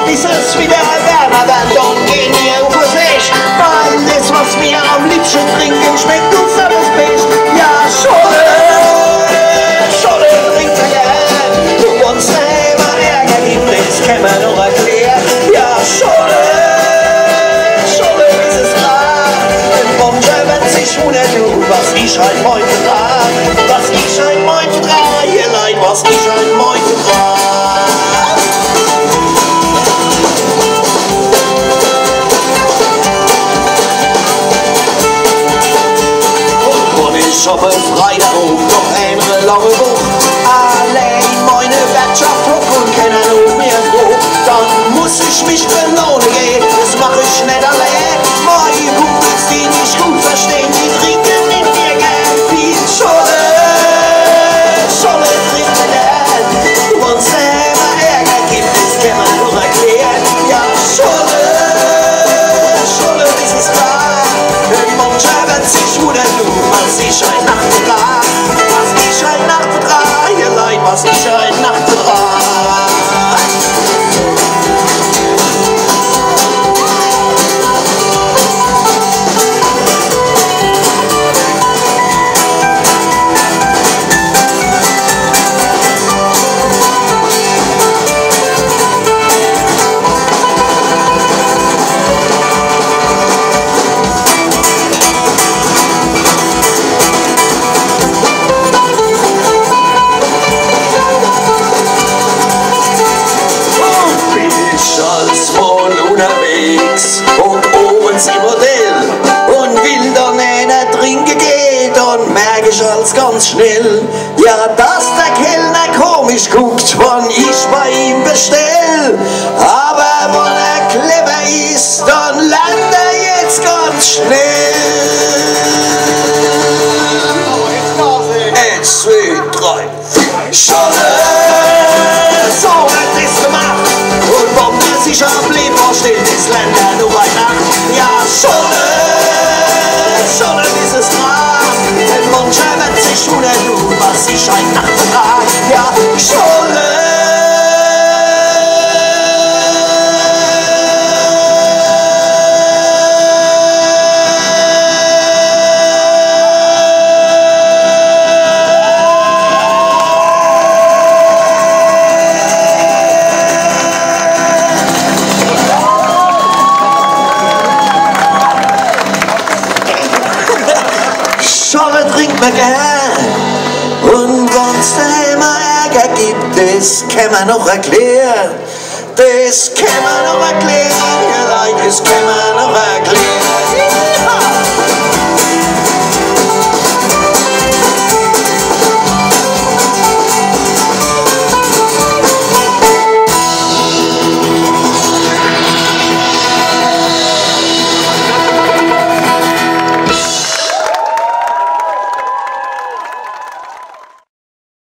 bis es wieder wärmer wird und gehen wir auf den Weg. Weil das, was wir am liebsten trinken, schmeckt uns alles best. Ja, Scholle, Scholle trinkt wir gern. Und uns selber Ärger gibt, das kann man noch erklären. Ja, Scholle, Scholle ist es klar. Ein Boncher wird sich wundern, was ich halt heute trage. Was ich halt heute trage, ihr Leid, was ich halt heute trage. Ich hab Freitag noch eine lange Woche. Allein meine Wirtschaft hoch und keiner auf mir froh. Dann muss ich mich belohnen gehen, das mach ich nicht allein. Meine Kumpels, die nicht gut verstehen, die trinken mit mir gern viel Scholle. Scholle trinkt mir gern. Und selber Ärger gibt, das kann man nur erklären. Ja, Scholle, Scholle ist es klar. Die Monster wird sich wundern, was ich heute Nacht betrag. Was ich heute Nacht betrag, ihr Leid, was ich heute Nacht betrag. Unterwegs und oben im Hotel und will dann einer trinken geht und merk ich als ganz schnell, ja, dass der Kellner komisch guckt, wann ich bei ihm bestell. Aber wenn er clever ist, dann lernt er jetzt ganz schnell. 1, 2, 3, 4, Scholle, so wird es gemacht. Und wenn man sich am Leben vorstellt, ist Länder nur bei Nacht. Ja, Scholle, Scholle ist es wahr. Denn mancher wird sich wundern, was ich heute Nacht trag. Ja, Scholle. Scholle trinkt man gern und wenn's da immer Ärger gibt, das kann man noch erklären. Das kann man noch erklären, ihr Leid, das kann man noch erklären.